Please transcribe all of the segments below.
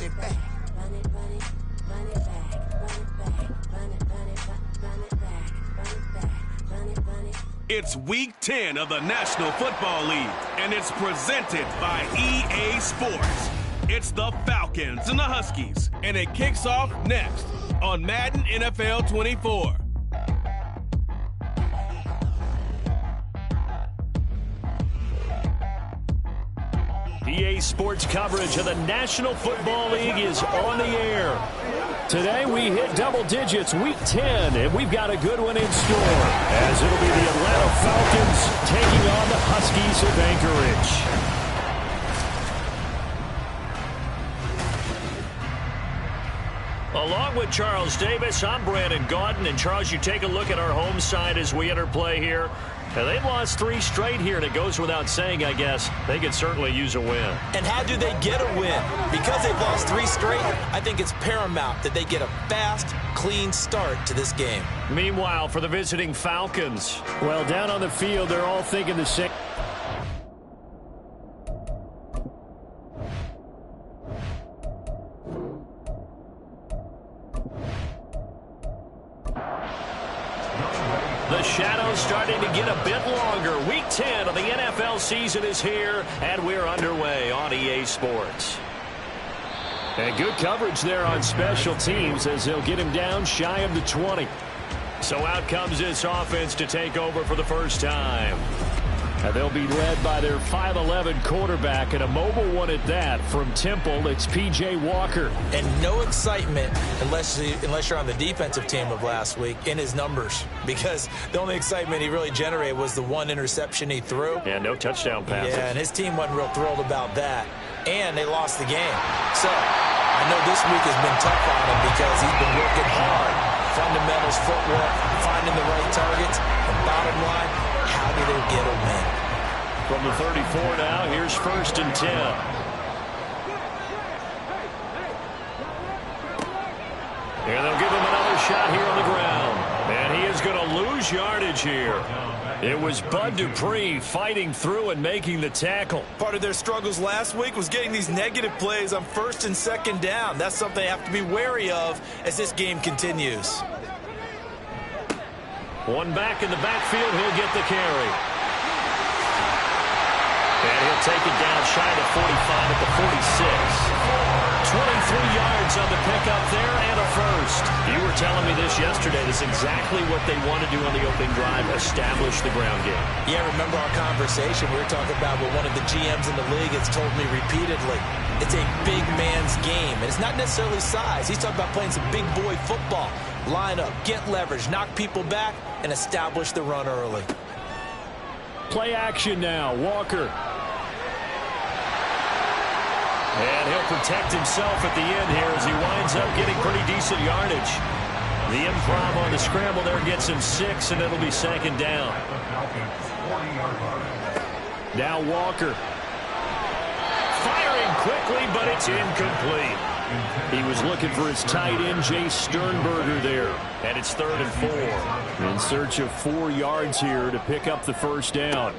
it back. Run it, run it, run it back. Run it back. Run it, run it, run it back. Run it back. Run it, run it. It's Week 10 of the National Football League, and it's presented by EA Sports. It's the Falcons and the Huskies, and it kicks off next on Madden NFL 24. EA Sports coverage of the National Football League is on the air. Today we hit double digits, Week 10, and we've got a good one in store, as it'll be the Atlanta Falcons taking on the Huskies of Anchorage. Along with Charles Davis, I'm Brandon Gaudin. And Charles, you take a look at our home side as we enter play here. And they've lost 3 straight here, and it goes without saying, I guess, they could certainly use a win. And how do they get a win? Because they've lost 3 straight, I think it's paramount that they get a fast, clean start to this game. Meanwhile, for the visiting Falcons, well, down on the field, they're all thinking the same. The shadow's starting to get a bit longer. Week 10 of the NFL season is here, and we're underway on EA Sports. And good coverage there on special teams as they'll get him down shy of the 20. So out comes this offense to take over for the first time. And they'll be led by their 5'11" quarterback, and a mobile one at that. From Temple, it's P.J. Walker. And no excitement unless you're on the defensive team of last week in his numbers, because the only excitement he really generated was the 1 interception he threw. And no touchdown passes. Yeah, and his team wasn't real thrilled about that. And they lost the game. So I know this week has been tough on him because he's been working hard. Fundamentals, footwork, finding the right targets. And bottom line, how do they get a win? From the 34 now, here's 1st and 10. And they'll give him another shot here on the ground. And he is going to lose yardage here. It was Bud Dupree fighting through and making the tackle. Part of their struggles last week was getting these negative plays on 1st and 2nd down. That's something they have to be wary of as this game continues. One back in the backfield, he'll get the carry. And he'll take it down shy of the 45 at the 46. 23 yards on the pickup there and a first. You were telling me this yesterday. This is exactly what they want to do on the opening drive, establish the ground game. Yeah, remember our conversation? We were talking about what one of the GMs in the league has told me repeatedly. It's a big man's game, and it's not necessarily size. He's talking about playing some big boy football. Line up, get leverage, knock people back, and establish the run early. Play action now, Walker. And he'll protect himself at the end here as he winds up getting pretty decent yardage. The improv on the scramble there gets him 6, and it'll be 2nd down. Now Walker. Firing quickly, but it's incomplete. He was looking for his tight end, Jay Sternberger, there. And it's 3rd and 4. In search of 4 yards here to pick up the first down.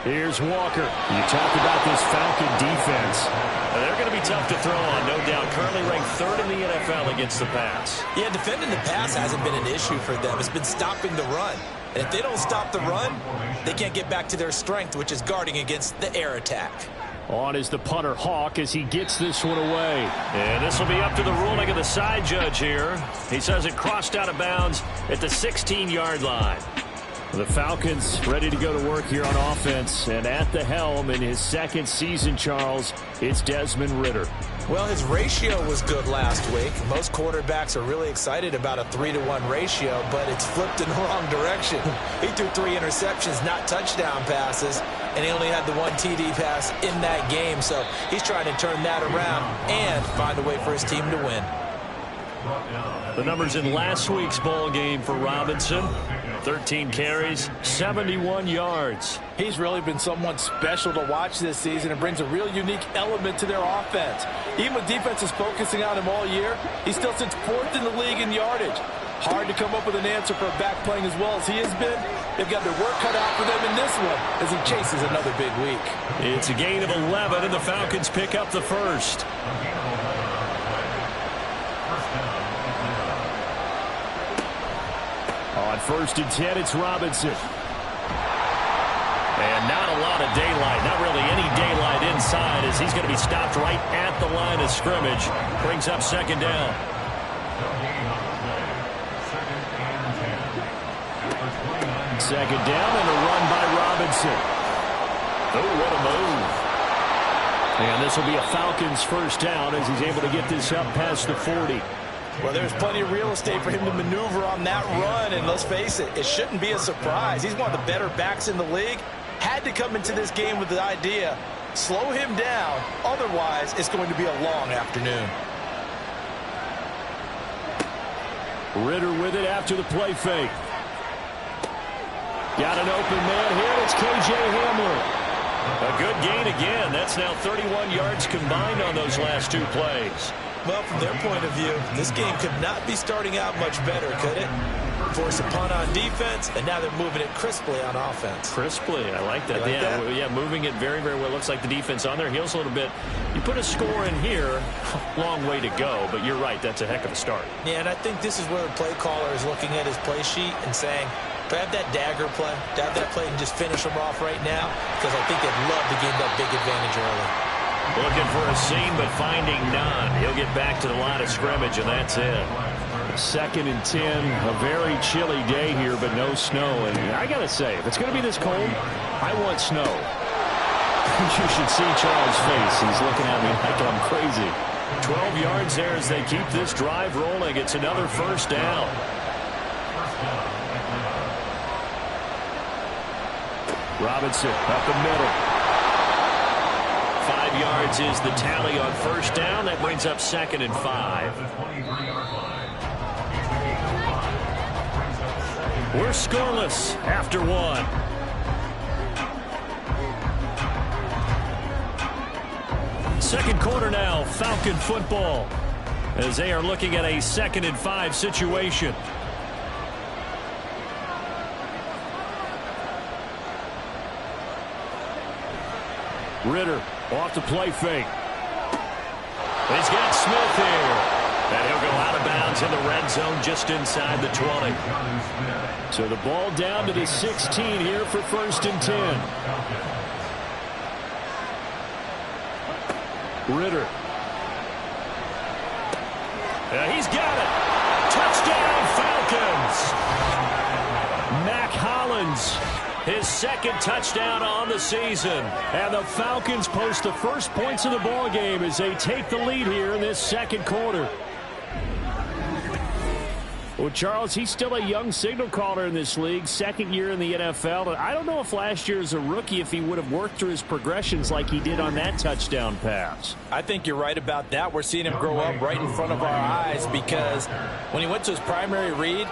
Here's Walker. You talk about this Falcon defense. They're going to be tough to throw on, no doubt. Currently ranked 3rd in the NFL against the pass. Yeah, defending the pass hasn't been an issue for them. It's been stopping the run. And if they don't stop the run, they can't get back to their strength, which is guarding against the air attack. On is the punter, Hawk, as he gets this one away. And this will be up to the ruling of the side judge here. He says it crossed out of bounds at the 16-yard line. The Falcons ready to go to work here on offense. And at the helm in his 2nd season, Charles, it's Desmond Ridder. Well, his ratio was good last week. Most quarterbacks are really excited about a 3-to-1 ratio, but it's flipped in the wrong direction. He threw 3 interceptions, not touchdown passes, and he only had the 1 TD pass in that game. So he's trying to turn that around and find a way for his team to win. The numbers in last week's ball game for Robinson. 13 carries, 71 yards. He's really been someone special to watch this season and brings a real unique element to their offense. Even with defenses focusing on him all year, he still sits 4th in the league in yardage. Hard to come up with an answer for a back playing as well as he has been. They've got their work cut out for them in this one as he chases another big week. It's a gain of 11, and the Falcons pick up the first. 1st and 10, it's Robinson. And not a lot of daylight, not really any daylight inside, as he's going to be stopped right at the line of scrimmage. Brings up 2nd down. Second down and a run by Robinson. Oh, what a move. And this will be a Falcons 1st down as he's able to get this up past the 40. Well, there's plenty of real estate for him to maneuver on that run, and let's face it, it shouldn't be a surprise. He's one of the better backs in the league. Had to come into this game with the idea, slow him down, otherwise it's going to be a long afternoon. Ritter with it after the play fake. Got an open man here. It's K.J. Hamler. A good gain again. That's now 31 yards combined on those last 2 plays. Well, from their point of view, this game could not be starting out much better, could it? Force a punt on defense, and now they're moving it crisply on offense. Crisply, I like that. Yeah, moving it very, very well. Looks like the defense on their heels a little bit. You put a score in here, long way to go, but you're right, that's a heck of a start. Yeah, and I think this is where the play caller is looking at his play sheet and saying, grab that dagger play, grab that play and just finish them off right now, because I think they'd love to gain that big advantage early. Looking for a seam, but finding none. He'll get back to the line of scrimmage, and that's it. 2nd and 10, a very chilly day here, but no snow. And I got to say, if it's going to be this cold, I want snow. You should see Charles' face. He's looking at me like I'm crazy. 12 yards there as they keep this drive rolling. It's another 1st down. Robinson up the middle. 5 yards is the tally on 1st down. That brings up 2nd and 5. We're scoreless after 1. Second quarter now, Falcon football, as they are looking at a 2nd and 5 situation. Ritter off the play fake. He's got Smith here. And he'll go out of bounds in the red zone just inside the 20. So the ball down to the 16 here for 1st and 10. Ritter. He's got it. Touchdown, Falcons. Mac Hollins, his 2nd touchdown on the season. And the Falcons post the first points of the ball game as they take the lead here in this 2nd quarter. Well, Charles, he's still a young signal caller in this league, 2nd year in the NFL. But I don't know if last year as a rookie, if he would have worked through his progressions like he did on that touchdown pass. I think you're right about that. We're seeing him grow up right in front of our eyes, because when he went to his primary read,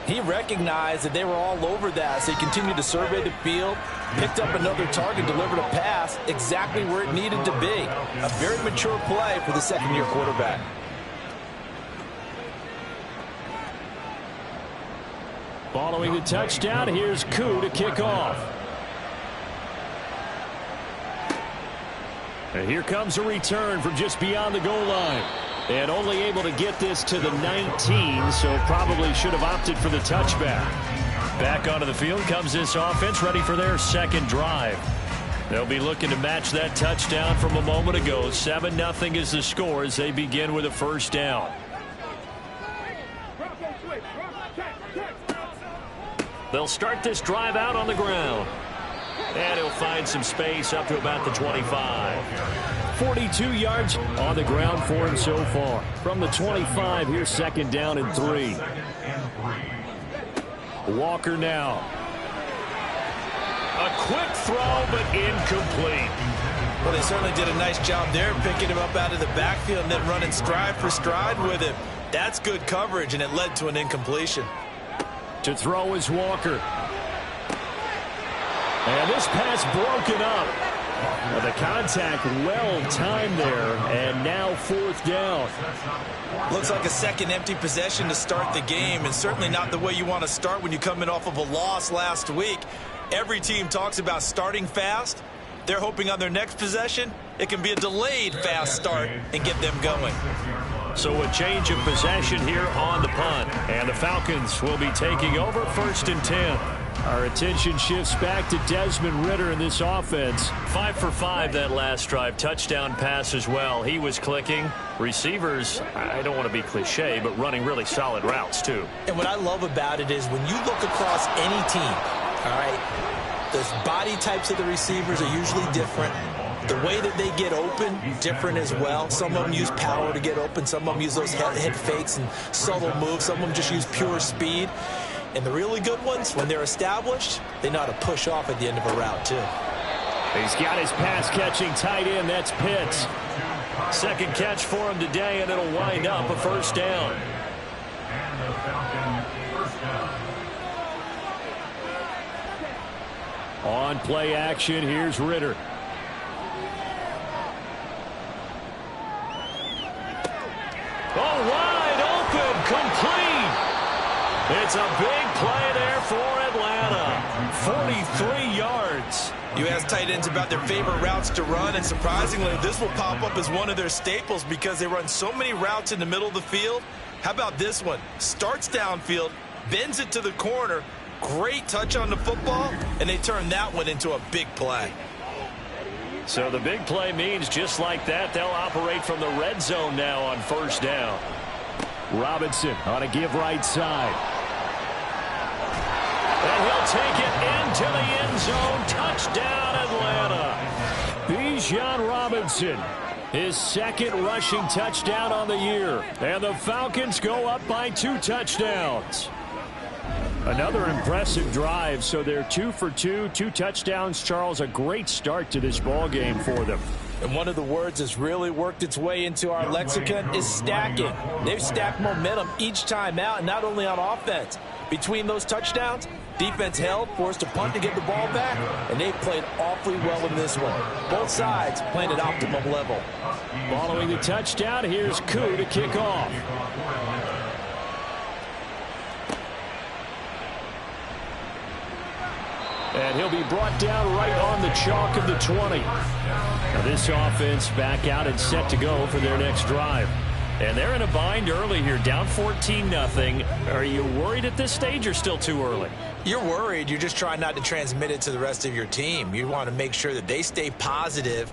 he recognized that they were all over that. So he continued to survey the field, picked up another target, delivered a pass exactly where it needed to be. A very mature play for the 2nd-year quarterback. Following the touchdown, here's Koo to kick off. And here comes a return from just beyond the goal line. And only able to get this to the 19, so probably should have opted for the touchback. Back onto the field comes this offense, ready for their 2nd drive. They'll be looking to match that touchdown from a moment ago. 7-0 is the score as they begin with a 1st down. They'll start this drive out on the ground. And he'll find some space up to about the 25. 42 yards on the ground for him so far. From the 25, here's 2nd down and 3. Walker now. A quick throw, but incomplete. Well, they certainly did a nice job there, picking him up out of the backfield and then running stride for stride with him. That's good coverage, and it led to an incompletion. To throw is Walker. And this pass broken up. Well, the contact well timed there, and now 4th down. Looks like a 2nd empty possession to start the game, and certainly not the way you want to start when you come in off of a loss last week. Every team talks about starting fast. They're hoping on their next possession it can be a delayed fast start and get them going. So a change of possession here on the punt. And the Falcons will be taking over 1st and 10. Our attention shifts back to Desmond Ridder in this offense. 5 for 5 that last drive. Touchdown pass as well. He was clicking. Receivers, I don't want to be cliche, but running really solid routes too. And what I love about it is when you look across any team, all right, the body types of the receivers are usually different. The way that they get open, different as well. Some of them use power to get open. Some of them use those head fakes and subtle moves. Some of them just use pure speed. And the really good ones, when they're established, they know how to push off at the end of a route, too. He's got his pass-catching tight end. That's Pitts. Second catch for him today, and it'll wind up a 1st down. On play action, here's Ridder. Oh, wide open, complete. It's a big play there for Atlanta. 43 yards. You ask tight ends about their favorite routes to run, and surprisingly, this will pop up as one of their staples because they run so many routes in the middle of the field. How about this one? Starts downfield, bends it to the corner, great touch on the football, and they turn that one into a big play. So the big play means just like that, they'll operate from the red zone now on 1st down. Robinson on a give right side. And he'll take it into the end zone. Touchdown, Atlanta. Bijan Robinson, his 2nd rushing touchdown on the year. And the Falcons go up by 2 touchdowns. Another impressive drive, so they're 2 for 2, 2 touchdowns. Charles, a great start to this ball game for them. And one of the words that's really worked its way into our lexicon is stacking. They've stacked momentum each time out, and not only on offense. Between those touchdowns, defense held, forced a punt to get the ball back, and they played awfully well in this one. Both sides playing at optimum level. Following the touchdown, here's Koo to kick off. And he'll be brought down right on the chalk of the 20. Now this offense back out and set to go for their next drive. And they're in a bind early here, down 14-0. Are you worried at this stage or still too early? You're worried. You're just trying not to transmit it to the rest of your team. You want to make sure that they stay positive.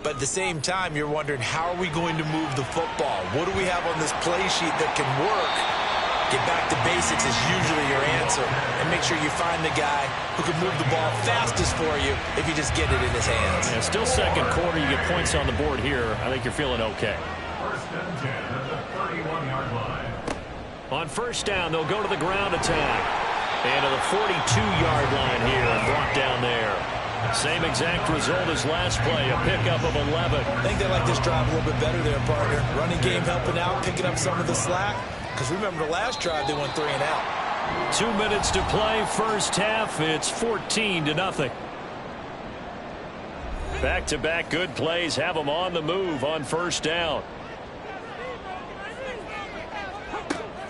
But at the same time, you're wondering, how are we going to move the football? What do we have on this play sheet that can work? Get back to basics is usually your answer. And make sure you find the guy who can move the ball fastest for you if you just get it in his hands. Yeah, still 2nd quarter. You get points on the board here. I think you're feeling okay. 1st and 10 at the 31-yard line. On 1st down, they'll go to the ground attack. And to the 42-yard line here and brought down there. Same exact result as last play, a pickup of 11. I think they like this drive a little bit better there, partner. Running game helping out, picking up some of the slack. Because remember, the last drive, they went 3 and out. 2 minutes to play, 1st half. It's 14-0. Back-to-back good plays have them on the move on 1st down.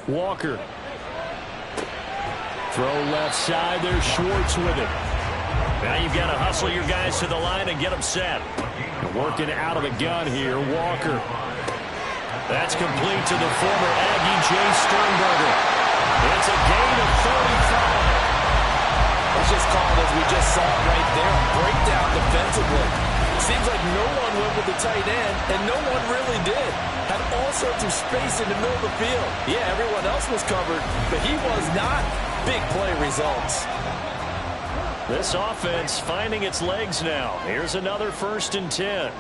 Walker. Throw left side. There's Schwartz with it. Now you've got to hustle your guys to the line and get them set. Working out of the gun here, Walker. That's complete to the former Aggie, Jay Sternberger. It's a gain of 35. It's just called, as we just saw right there, a breakdown defensively. Seems like no one went with the tight end, and no one really did. Had all sorts of space in the middle of the field. Yeah, everyone else was covered, but he was not. Big play results. This offense finding its legs now. Here's another 1st and 10.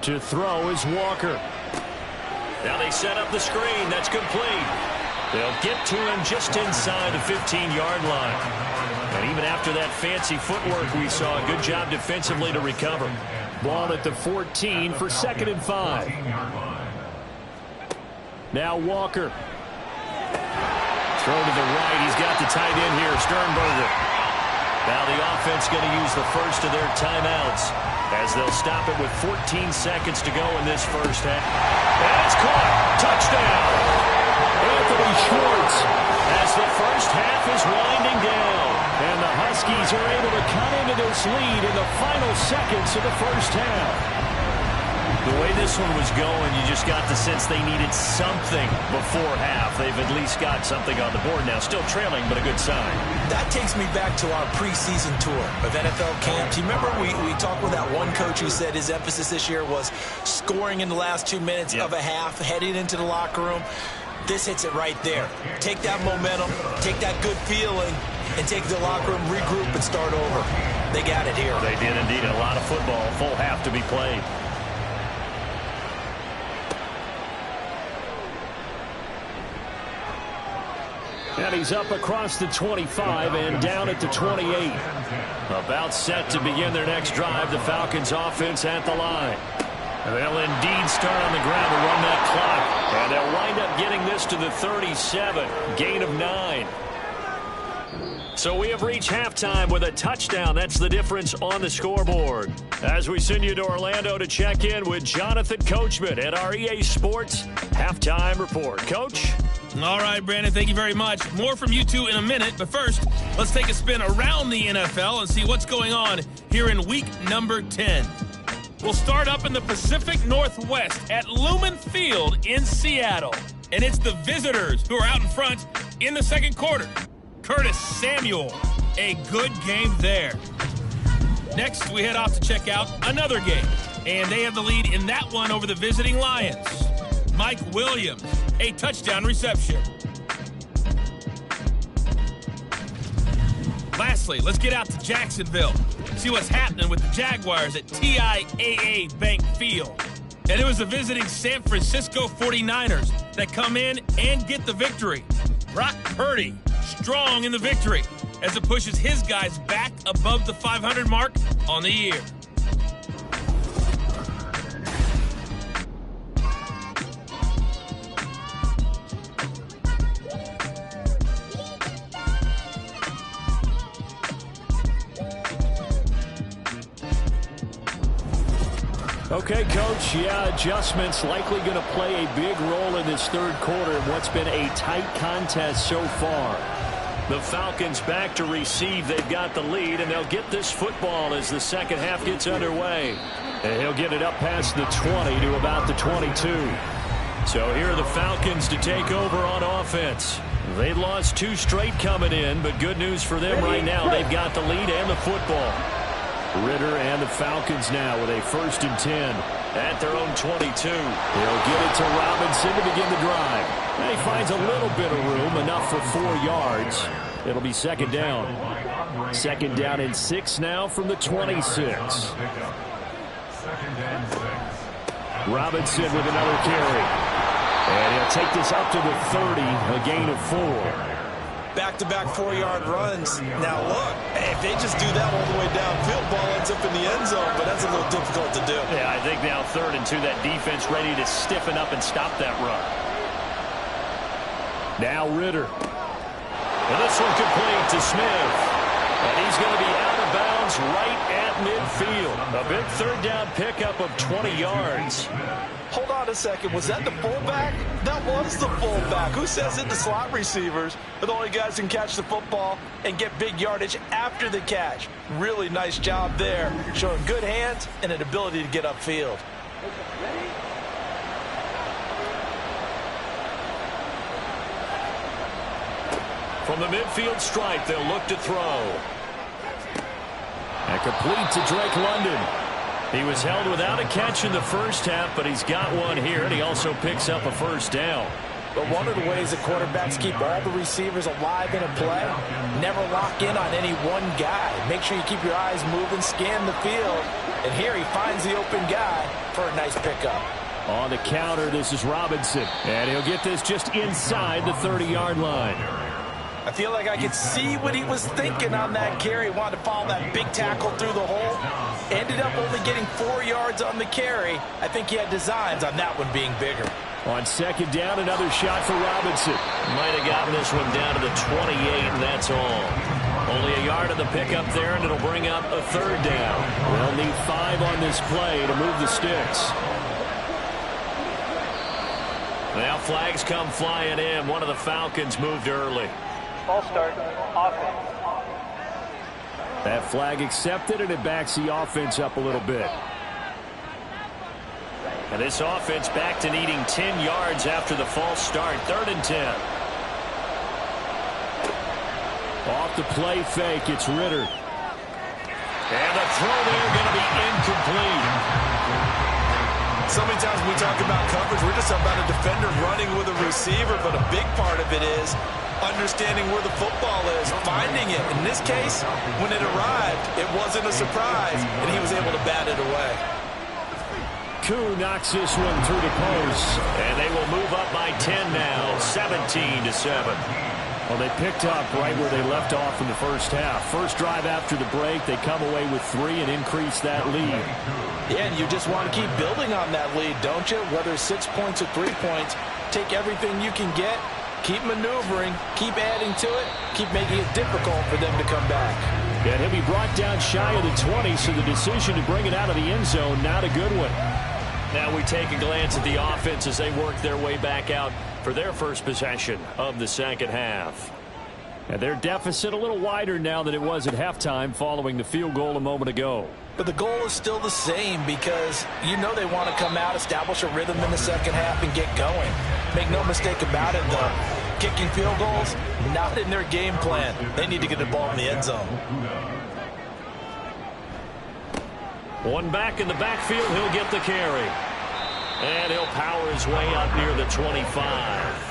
To throw is Walker. Now they set up the screen. That's complete. They'll get to him just inside the 15-yard line. And even after that fancy footwork we saw, a good job defensively to recover. Ball at the 14 for 2nd and 5. Now Walker. Throw to the right. He's got the tight end here, Sternberger. Now the offense going to use the first of their timeouts as they'll stop it with 14 seconds to go in this 1st half. And it's caught. Touchdown. Anthony Schwartz as the 1st half is winding down. And the Huskies are able to cut into this lead in the final seconds of the 1st half. The way this one was going, you just got the sense they needed something before half. They've at least got something on the board now. Still trailing, but a good sign. That takes me back to our preseason tour of NFL camps. You remember we talked with that one coach who said his emphasis this year was scoring in the last 2 minutes of a half, heading into the locker room. This hits it right there. Take that momentum, take that good feeling, and take the locker room, regroup, and start over. They got it here. They did indeed. A lot of football, full half to be played. And he's up across the 25 and down at the 28. About set to begin their next drive. The Falcons offense at the line. And they'll indeed start on the ground to run that clock. And they'll wind up getting this to the 37. Gain of 9. So we have reached halftime with a touchdown. That's the difference on the scoreboard. As we send you to Orlando to check in with Jonathan Coachman at our EA Sports Halftime Report. Coach? All right, Brandon, thank you very much. More from you two in a minute, but first, let's take a spin around the NFL and see what's going on here in week number 10. We'll start up in the Pacific Northwest at Lumen Field in Seattle. And it's the visitors who are out in front in the second quarter. Curtis Samuel, a good game there. Next, we head off to check out another game. And they have the lead in that one over the visiting Lions. Mike Williams, a touchdown reception. Lastly, let's get out to Jacksonville. See what's happening with the Jaguars at TIAA Bank Field. And it was the visiting San Francisco 49ers that come in and get the victory. Brock Purdy, strong in the victory as it pushes his guys back above the 500 mark on the year. Okay, Coach, adjustments likely going to play a big role in this third quarter in what's been a tight contest so far. The Falcons back to receive. They've got the lead, and they'll get this football as the second half gets underway. And he'll get it up past the 20 to about the 22. So here are the Falcons to take over on offense. They lost 2 straight coming in, but good news for them right now. They've got the lead and the football. Ritter and the Falcons now with a 1st and 10 at their own 22. He'll get it to Robinson to begin the drive. And he finds a little bit of room, enough for 4 yards. It'll be second down. Second down and 6 now from the 26. Robinson with another carry. And he'll take this up to the 30, a gain of 4. Back-to-back 4-yard runs. Now look, if they just do that all the way downfield, ball ends up in the end zone, but that's a little difficult to do. Yeah, I think now 3rd and 2, that defense ready to stiffen up and stop that run. Now Ritter. And this one complete to Smith. And he's going to be out of bounds right at midfield. A big 3rd down pickup of 20 yards. Hold on a second. Was that the fullback? That was the fullback. Who says it? The slot receivers are the only guys who can catch the football and get big yardage after the catch. Really nice job there, showing good hands and an ability to get upfield. From the midfield stripe, they'll look to throw. And complete to Drake London. He was held without a catch in the first half, but he's got one here, and he also picks up a 1st down. But one of the ways that quarterbacks keep all the receivers alive in a play, never lock in on any one guy. Make sure you keep your eyes moving, scan the field. And here he finds the open guy for a nice pickup. On the counter, this is Robinson. And he'll get this just inside the 30-yard line. I feel like I could see what he was thinking on that carry. Wanted to follow that big tackle through the hole. Ended up only getting 4 yards on the carry. I think he had designs on that one being bigger. On second down, another shot for Robinson. Might have gotten this one down to the 28, and that's all. Only a yard of the pickup there, and it'll bring up a 3rd down. They'll need 5 on this play to move the sticks. Now flags come flying in. One of the Falcons moved early. Ball start, offense. That flag accepted, and it backs the offense up a little bit. And this offense back to needing 10 yards after the false start. 3rd and 10. Off the play fake, it's Ritter. And the throw there going to be incomplete. So many times we talk about coverage, we're just about a defender running with a receiver, but a big part of it is understanding where the football is, finding it. In this case, when it arrived, it wasn't a surprise, and he was able to bat it away. Koo knocks this one through the post. And they will move up by 10 now, 17-7. Well, they picked up right where they left off in the first half. First drive after the break, they come away with 3 and increase that lead. Yeah, and you just want to keep building on that lead, don't you? Whether it's 6 points or 3 points, take everything you can get, keep maneuvering, keep adding to it, keep making it difficult for them to come back. And he'll be brought down shy of the 20, so the decision to bring it out of the end zone, not a good one. Now we take a glance at the offense as they work their way back out for their first possession of the second half. And their deficit a little wider now than it was at halftime following the field goal a moment ago. But the goal is still the same because you know they want to come out, establish a rhythm in the second half, and get going. Make no mistake about it, though. Kicking field goals, not in their game plan. They need to get the ball in the end zone. One back in the backfield, he'll get the carry. And he'll power his way up near the 25.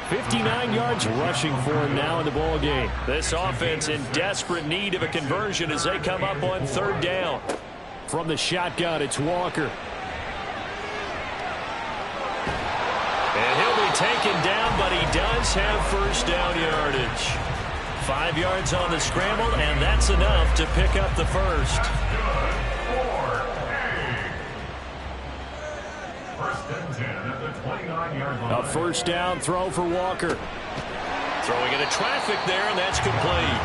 59 yards rushing for him now in the ball game. This offense in desperate need of a conversion as they come up on 3rd down. From the shotgun, it's Walker. And he'll be taken down, but he does have first down yardage. 5 yards on the scramble, and that's enough to pick up the first. A first down throw for Walker. Throwing into traffic there, and that's complete.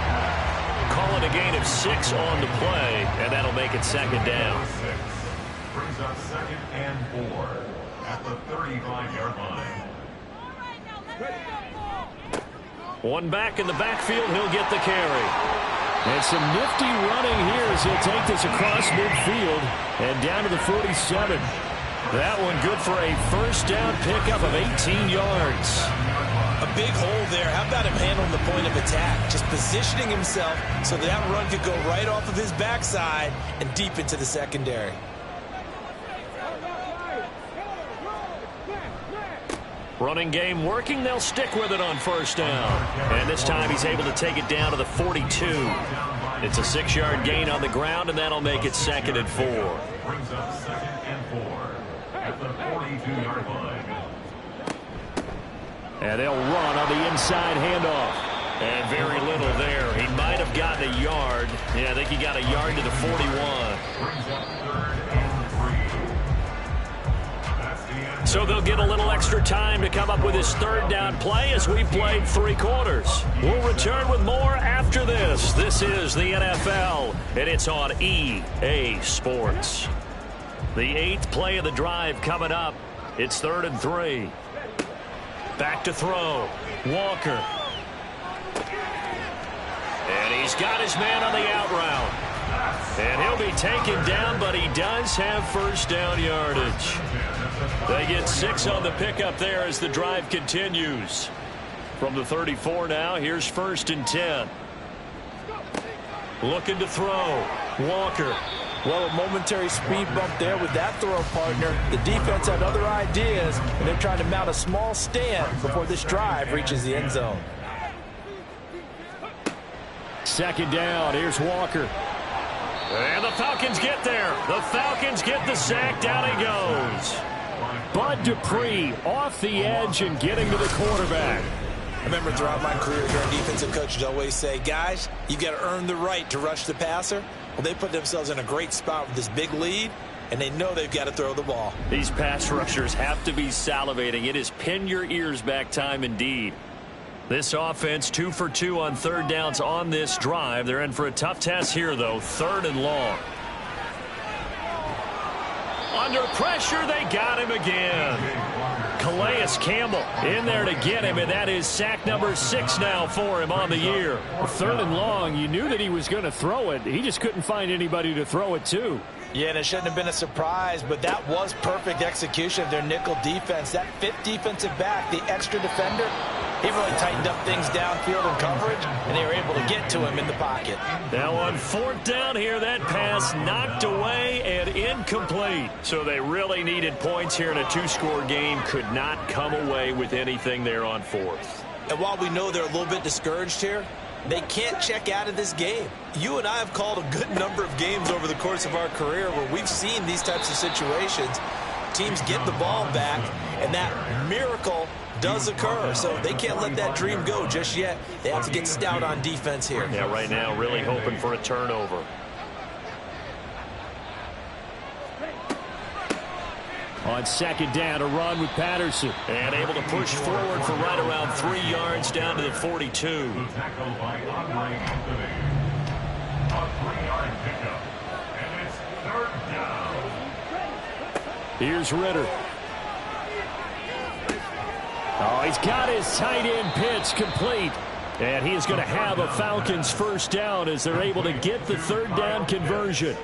Calling a gain of 6 on the play, and that'll make it 2nd down. Brings up 2nd and 4 at the 35-yard line. One back in the backfield, he'll get the carry. And some nifty running here as he'll take this across midfield and down to the 47. That one good for a first down pickup of 18 yards. A big hole there. How about him handling the point of attack? Just positioning himself so that run could go right off of his backside and deep into the secondary. Running game working. They'll stick with it on first down. And this time he's able to take it down to the 42. It's a 6-yard gain on the ground, and that'll make it 2nd and 4. Brings up 2nd and 4 at the 42-yard line. And they'll run on the inside handoff. And very little there. He might have gotten a yard. Yeah, I think he got a yard to the 41. Brings up 3rd and 3. That's the end. So they'll get a little extra time to come up with his 3rd down play as we played 3 quarters. We'll return with more after this. This is the NFL, and it's on EA Sports. The 8th play of the drive coming up. It's 3rd and 3. Back to throw. Walker. And he's got his man on the out route. And he'll be taken down, but he does have first down yardage. They get 6 on the pickup there as the drive continues. From the 34 now, here's 1st and 10. Looking to throw. Walker. Well, a momentary speed bump there with that throw partner. The defense had other ideas, and they're trying to mount a small stand before this drive reaches the end zone. 2nd down. Here's Walker. And the Falcons get there. The Falcons get the sack. Down he goes. Bud Dupree off the edge and getting to the quarterback. I remember throughout my career here, defensive coaches always say, guys, you got to earn the right to rush the passer. Well, they put themselves in a great spot with this big lead, and they know they've got to throw the ball. These pass rushers have to be salivating. It is pin your ears back time indeed. This offense 2 for 2 on 3rd downs on this drive. They're in for a tough test here, though. 3rd and long. Under pressure, they got him again. Calais Campbell in there to get him, and that is sack number 6 now for him on the year. 3rd and long, you knew that he was going to throw it. He just couldn't find anybody to throw it to. Yeah, and it shouldn't have been a surprise, but that was perfect execution of their nickel defense. That fifth defensive back, the extra defender, he really tightened up things downfield in coverage, and they were able to get to him in the pocket. Now on fourth down here, that pass knocked away and incomplete. So they really needed points here in a two-score game. Could not come away with anything there on fourth. And while we know they're a little bit discouraged here, they can't check out of this game. You and I have called a good number of games over the course of our career where we've seen these types of situations. Teams get the ball back, and that miracle does occur. So they can't let that dream go just yet. They have to get stout on defense here. Yeah, right now really hoping for a turnover. On second down, a run with Patterson. And able to push forward for right around 3 yards down to the 42. Tackled by Andre Anthony. A 3-yard pickup. And it's third down. Here's Ritter. Oh, he's got his tight end pitch complete. And he is going to have a Falcons first down as they're able to get the third down conversion.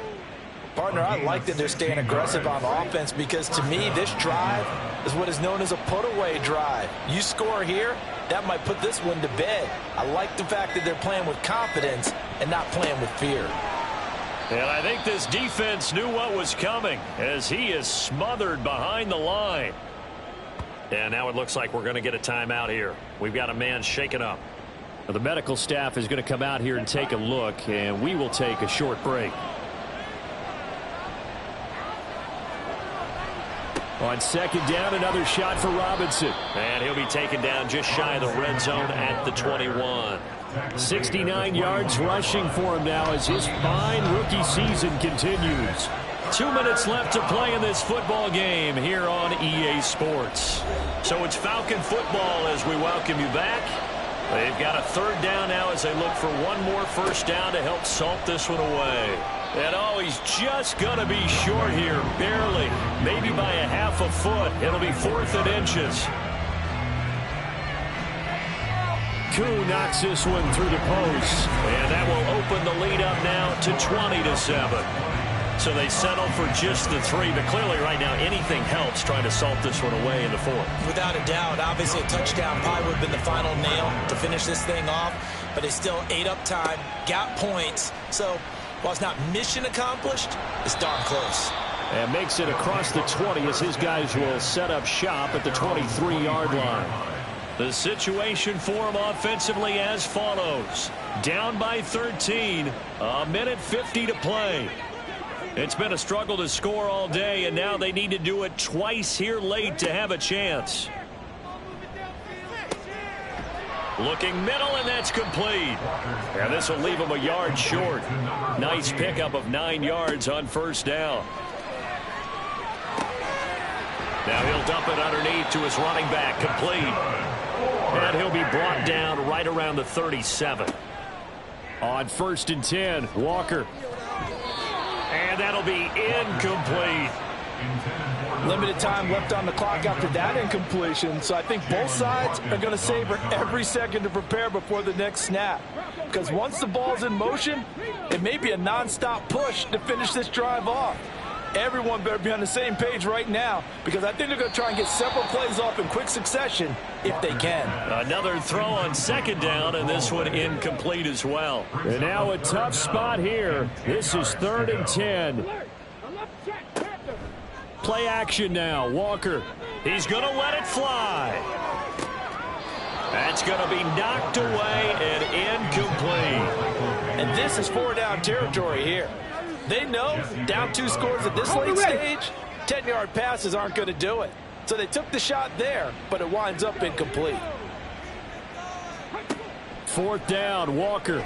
Partner, I like that they're staying aggressive on offense because, to me, this drive is what is known as a put-away drive. You score here, that might put this one to bed. I like the fact that they're playing with confidence and not playing with fear. And I think this defense knew what was coming as he is smothered behind the line. And now it looks like we're going to get a timeout here. We've got a man shaken up. Well, the medical staff is going to come out here and take a look, and we will take a short break. On second down, another shot for Robinson. And he'll be taken down just shy of the red zone at the 21. 69 yards rushing for him now as his fine rookie season continues. 2 minutes left to play in this football game here on EA Sports. So it's Falcon football as we welcome you back. They've got a third down now as they look for one more first down to help salt this one away. And oh, he's just going to be short here, barely, maybe by a half a foot. It'll be 4th and inches. Koo knocks this one through the post. And that will open the lead up now to 20-7. So they settle for just the 3, but clearly right now anything helps trying to salt this one away in the 4th. Without a doubt, obviously a touchdown probably would have been the final nail to finish this thing off, but they still ate up time, got points, so while it's not mission accomplished, it's darn close. And makes it across the 20 as his guys will set up shop at the 23-yard line. The situation for him offensively as follows. Down by 13, a minute 50 to play. It's been a struggle to score all day, and now they need to do it twice here late to have a chance. Looking middle, and that's complete. And this will leave him a yard short. Nice pickup of 9 yards on first down. Now he'll dump it underneath to his running back, complete. And he'll be brought down right around the 37. On 1st and 10, Walker. And that'll be incomplete. Limited time left on the clock after that incompletion, so I think both sides are going to savor every second to prepare before the next snap. Because once the ball's in motion, it may be a nonstop push to finish this drive off. Everyone better be on the same page right now, because I think they're going to try and get several plays off in quick succession if they can. Another throw on second down, and this one incomplete as well. And now a tough spot here. This is 3rd and 10. Play action now. Walker. He's going to let it fly. That's going to be knocked away and incomplete. And this is 4-down territory here. They know down 2 scores at this late stage, 10-yard passes aren't going to do it. So they took the shot there, but it winds up incomplete. 4th down, Walker.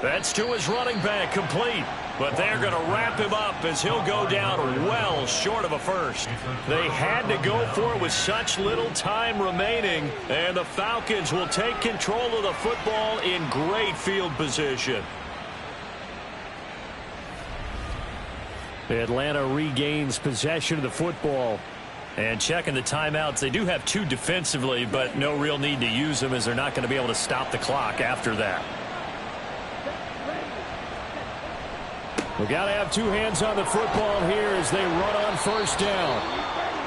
That's to his running back, complete. But they're going to wrap him up as he'll go down well short of a first. They had to go for it with such little time remaining. And the Falcons will take control of the football in great field position. Atlanta regains possession of the football. And checking the timeouts, they do have 2 defensively, but no real need to use them as they're not going to be able to stop the clock after that. We got to have two hands on the football here as they run on first down.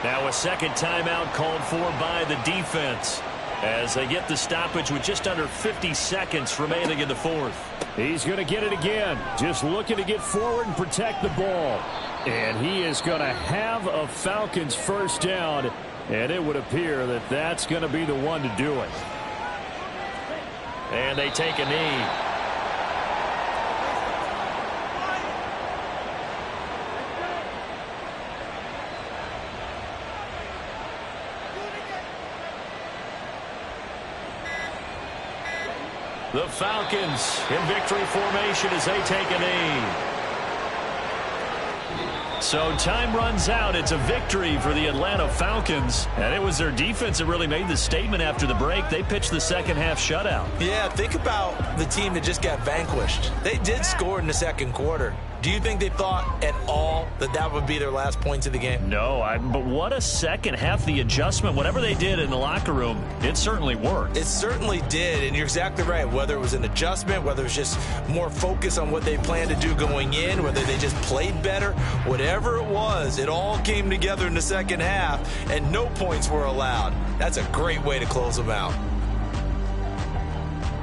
Now a second timeout called for by the defense as they get the stoppage with just under 50 seconds remaining in the fourth. He's going to get it again. Just looking to get forward and protect the ball. And he is going to have a Falcons first down. And it would appear that that's going to be the one to do it. And they take a knee. The Falcons in victory formation as they take a knee. So time runs out. It's a victory for the Atlanta Falcons. And it was their defense that really made the statement after the break. They pitched the second half shutout. Yeah, think about the team that just got vanquished. They did score in the second quarter. Do you think they thought at all that that would be their last points of the game? No, but what a second half. The adjustment, whatever they did in the locker room, it certainly worked. It certainly did, and you're exactly right. Whether it was an adjustment, whether it was just more focus on what they planned to do going in, whether they just played better, whatever it was, it all came together in the second half, and no points were allowed. That's a great way to close them out.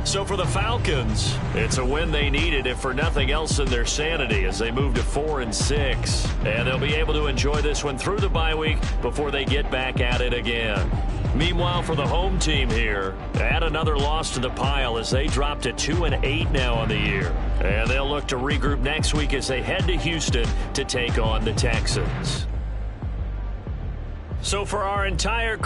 So for the Falcons, it's a win they needed, if for nothing else than their sanity, as they move to 4-6. And they'll be able to enjoy this one through the bye week before they get back at it again. Meanwhile, for the home team here, add another loss to the pile as they drop to 2-8 now on the year. And they'll look to regroup next week as they head to Houston to take on the Texans. So for our entire